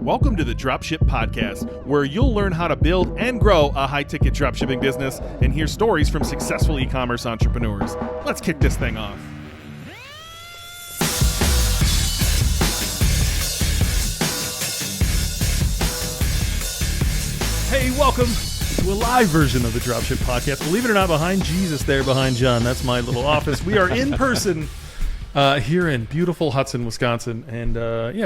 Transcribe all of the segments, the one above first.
Welcome to the Dropship Podcast, where you'll learn how to build and grow a high-ticket dropshipping business and hear stories from successful e-commerce entrepreneurs. Let's kick this thing off. Hey, welcome to a live version of the Dropship Podcast. Believe it or not, behind Jesus there, behind John, that's my little office. We are in person here in beautiful Hudson, Wisconsin. And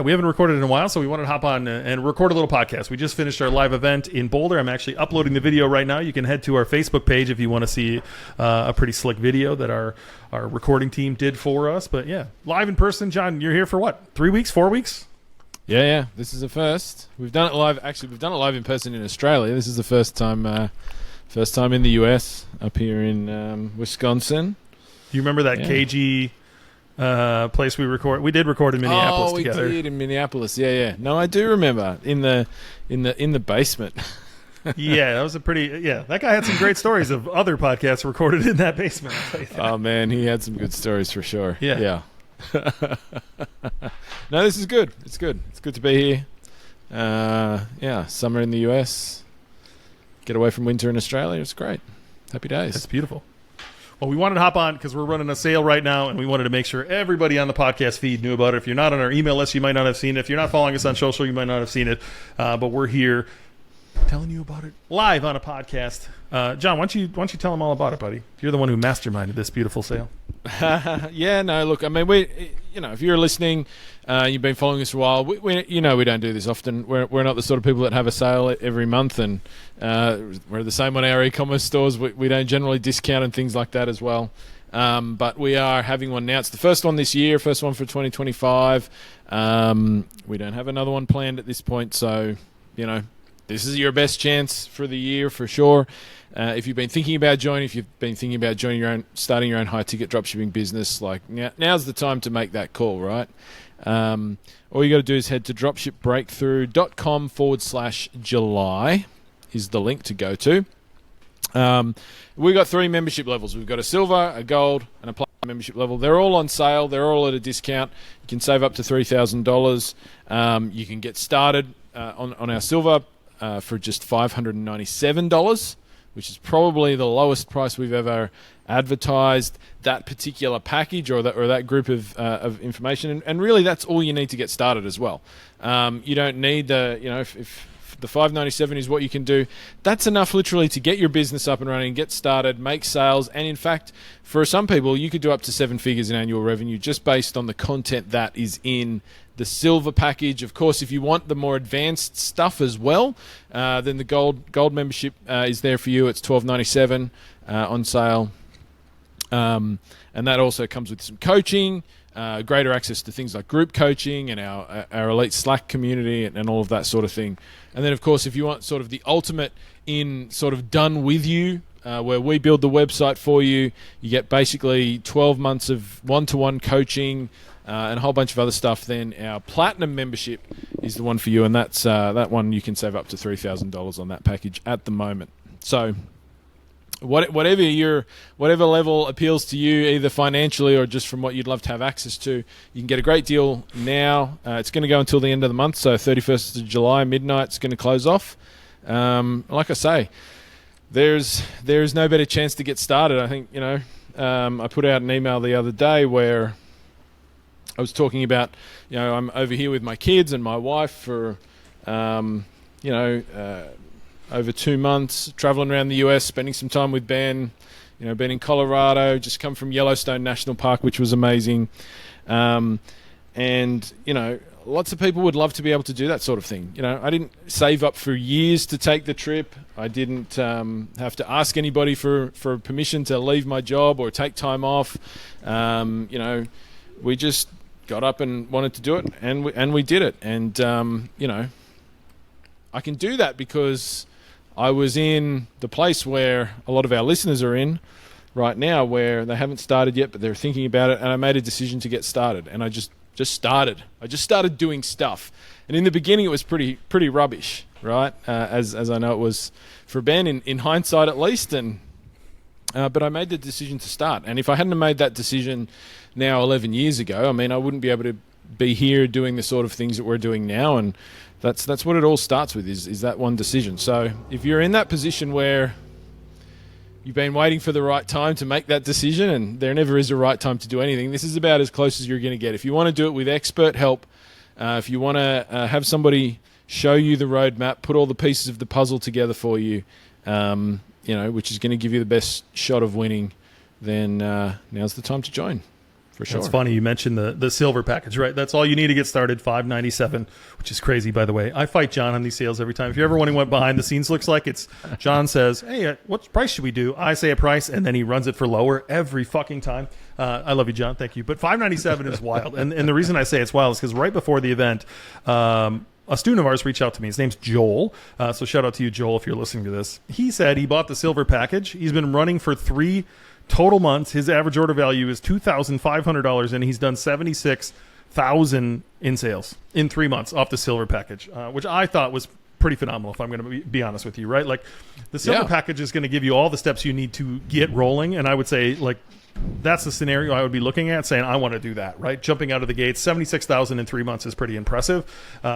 we haven't recorded in a while, so we wanted to hop on and record a little podcast. We just finished our live event in Boulder. I'm actually uploading the video right now. You can head to our Facebook page if you want to see a pretty slick video that our recording team did for us. But yeah, live in person. John, you're here for what, 3 weeks, 4 weeks? Yeah. This is the first. We've done it live. Actually, we've done it live in person in Australia. This is the first time in the US, up here in Wisconsin. Do you remember that KG place we record? We did record in Minneapolis together. We did in Minneapolis. Yeah. No, I do remember in the basement. Yeah, that was that guy had some great stories of other podcasts recorded in that basement. I'll tell you that. Oh man, he had some good stories for sure. Yeah. No, this is good. It's good. It's good to be here. Summer in the US. Get away from winter in Australia. It's great. Happy days. It's beautiful. Well, we wanted to hop on because we're running a sale right now, and we wanted to make sure everybody on the podcast feed knew about it. If you're not on our email list, you might not have seen it. If you're not following us on social, you might not have seen it. But we're here telling you about it live on a podcast. John, why don't you tell them all about it, buddy? You're the one who masterminded this beautiful sale. Yeah, no, look, I mean, if you're listening, you've been following us for a while, we don't do this often. We're not the sort of people that have a sale every month, and we're the same on our e-commerce stores. We don't generally discount and things like that as well. But we are having one now. It's the first one this year, first one for 2025. We don't have another one planned at this point, so, this is your best chance for the year for sure. If you've been thinking about joining, starting your own high-ticket dropshipping business, like now's the time to make that call, right? All you got to do is head to dropshipbreakthru.com/July is the link to go to. We've got 3 membership levels. We've got a silver, a gold, and a platinum membership level. They're all on sale. They're all at a discount. You can save up to $3,000. You can get started on our silver for just $597, which is probably the lowest price we've ever advertised that particular package or that group of information. And really, that's all you need to get started as well. You don't need if the $597 is what you can do, that's enough literally to get your business up and running, get started, make sales. And in fact, for some people, you could do up to 7 figures in annual revenue just based on the content that is in the silver package. Of course, if you want the more advanced stuff as well, then the gold membership is there for you. It's $12.97 on sale. And that also comes with some coaching, greater access to things like group coaching and our elite Slack community and all of that sort of thing. And then, of course, if you want sort of the ultimate in sort of done with you, where we build the website for you, you get basically 12 months of one-to-one coaching and a whole bunch of other stuff. Then our platinum membership is the one for you, and that's that one you can save up to $3,000 on that package at the moment. So whatever level appeals to you, either financially or just from what you'd love to have access to, you can get a great deal now. It's going to go until the end of the month, so 31st of July, midnight, it's going to close off. Like I say, there's no better chance to get started. I think, I put out an email the other day where I was talking about, I'm over here with my kids and my wife for, over 2 months, traveling around the US, spending some time with Ben, been in Colorado, just come from Yellowstone National Park, which was amazing. Lots of people would love to be able to do that sort of thing. I didn't save up for years to take the trip. I didn't have to ask anybody for permission to leave my job or take time off. We just got up and wanted to do it, and we did it. And, I can do that because I was in the place where a lot of our listeners are in right now, where they haven't started yet, but they're thinking about it, and I made a decision to get started, and I just started. I just started doing stuff. And in the beginning, it was pretty rubbish, right? As I know it was for Ben, in hindsight at least, but I made the decision to start. And if I hadn't made that decision now 11 years ago, I wouldn't be able to be here doing the sort of things that we're doing now. And that's what it all starts with, is that one decision. So if you're in that position where you've been waiting for the right time to make that decision, and there never is a right time to do anything, this is about as close as you're going to get. If you want to do it with expert help, if you want to have somebody show you the roadmap, put all the pieces of the puzzle together for you, which is going to give you the best shot of winning, then now's the time to join. For sure. It's funny you mentioned the silver package, right? That's all you need to get started, $597, which is crazy, by the way. I fight John on these sales every time. If you're ever wondering what behind the scenes looks like, it's John says, hey, what price should we do? I say a price, and then he runs it for lower every fucking time. I love you, John. Thank you. But $597 is wild. And the reason I say it's wild is because right before the event, a student of ours reached out to me. His name's Joel. So shout out to you, Joel, if you're listening to this. He said he bought the silver package. He's been running for 3 total months. His average order value is $2,500, and he's done $76,000 in sales in 3 months off the silver package, which I thought was pretty phenomenal, if I'm going to be honest with you, right? Like, the silver package is going to give you all the steps you need to get rolling, and I would say, like, that's the scenario I would be looking at, saying I want to do that, right? Jumping out of the gates, 76,000 in 3 months is pretty impressive.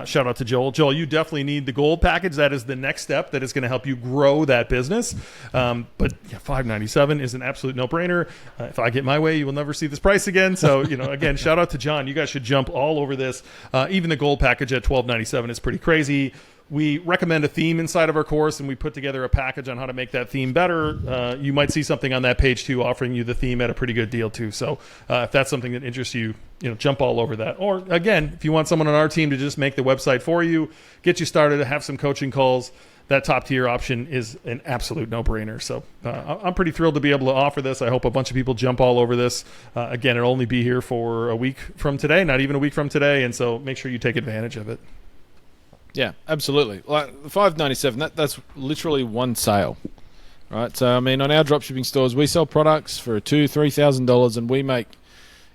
Shout out to Joel. Joel, you definitely need the gold package. That is the next step that is going to help you grow that business. But yeah, $597 is an absolute no-brainer. If I get my way, you will never see this price again. So, again, shout out to John. You guys should jump all over this. Even the gold package at $1297 is pretty crazy. We recommend a theme inside of our course, and we put together a package on how to make that theme better. You might see something on that page too, offering you the theme at a pretty good deal too. So if that's something that interests you, jump all over that. Or again, if you want someone on our team to just make the website for you, get you started, have some coaching calls, that top tier option is an absolute no-brainer. So I'm pretty thrilled to be able to offer this. I hope a bunch of people jump all over this. Again, it'll only be here for a week from today, not even a week from today. And so make sure you take advantage of it. Yeah, absolutely. Like the $597, that's literally one sale, right? So I mean, on our dropshipping stores, we sell products for $2,000-$3,000, and we make,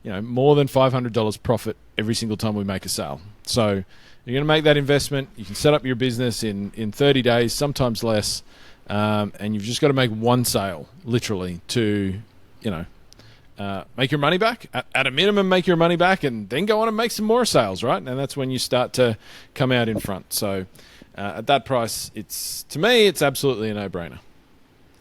more than $500 profit every single time we make a sale. So you're going to make that investment. You can set up your business in 30 days, sometimes less, and you've just got to make one sale, literally, to make your money back. At a minimum, make your money back, and then go on and make some more sales, right? And that's when you start to come out in front. So at that price, to me, it's absolutely a no-brainer.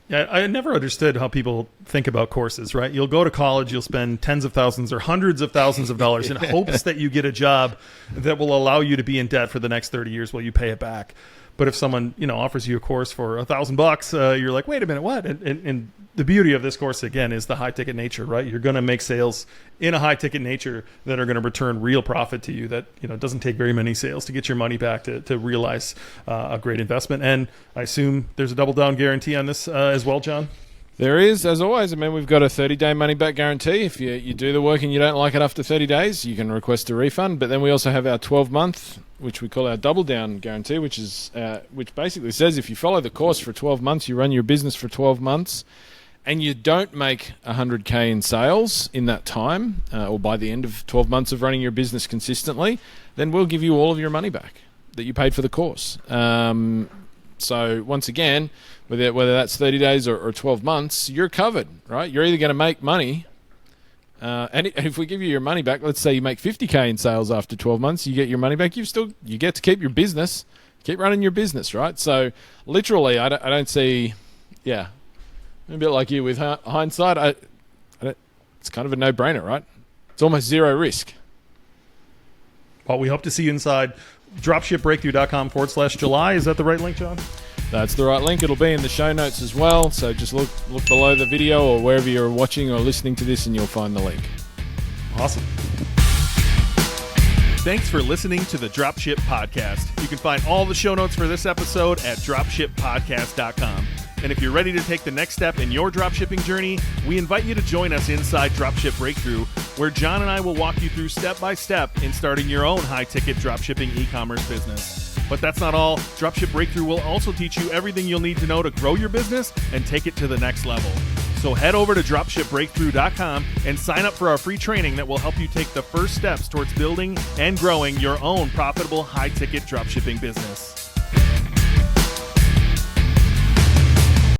Yeah, I never understood how people think about courses, right? You'll go to college, you'll spend tens of thousands or hundreds of thousands of dollars in hopes that you get a job that will allow you to be in debt for the next 30 years while you pay it back. But if someone, offers you a course for $1,000, you're like, wait a minute, what? And the beauty of this course, again, is the high ticket nature, right? You're going to make sales in a high ticket nature that are going to return real profit to you. That, it doesn't take very many sales to get your money back to realize a great investment. And I assume there's a double down guarantee on this as well, John? There is, as always. I mean, we've got a 30-day money-back guarantee. If you do the work and you don't like it after 30 days, you can request a refund. But then we also have our 12-month, which we call our double-down guarantee, which basically says if you follow the course for 12 months, you run your business for 12 months, and you don't make $100K in sales in that time, or by the end of 12 months of running your business consistently, then we'll give you all of your money back that you paid for the course. So once again, whether that's 30 days or 12 months, you're covered, right? You're either going to make money, and if we give you your money back, let's say you make $50K in sales after 12 months, you get your money back. You get to keep your business, keep running your business, right? So literally, I don't see, a bit like you with hindsight. It's kind of a no-brainer, right? It's almost zero risk. Well, we hope to see you inside dropshipbreakthru.com/July. Is that the right link, John? That's the right link. It'll be in the show notes as well. So just look below the video or wherever you're watching or listening to this, and you'll find the link. Awesome. Thanks for listening to the Dropship Podcast. You can find all the show notes for this episode at dropshippodcast.com. And if you're ready to take the next step in your dropshipping journey, we invite you to join us inside Dropship Breakthru, where John and I will walk you through step by step in starting your own high-ticket dropshipping e-commerce business. But that's not all. Dropship Breakthru will also teach you everything you'll need to know to grow your business and take it to the next level. So head over to dropshipbreakthru.com and sign up for our free training that will help you take the first steps towards building and growing your own profitable high-ticket dropshipping business.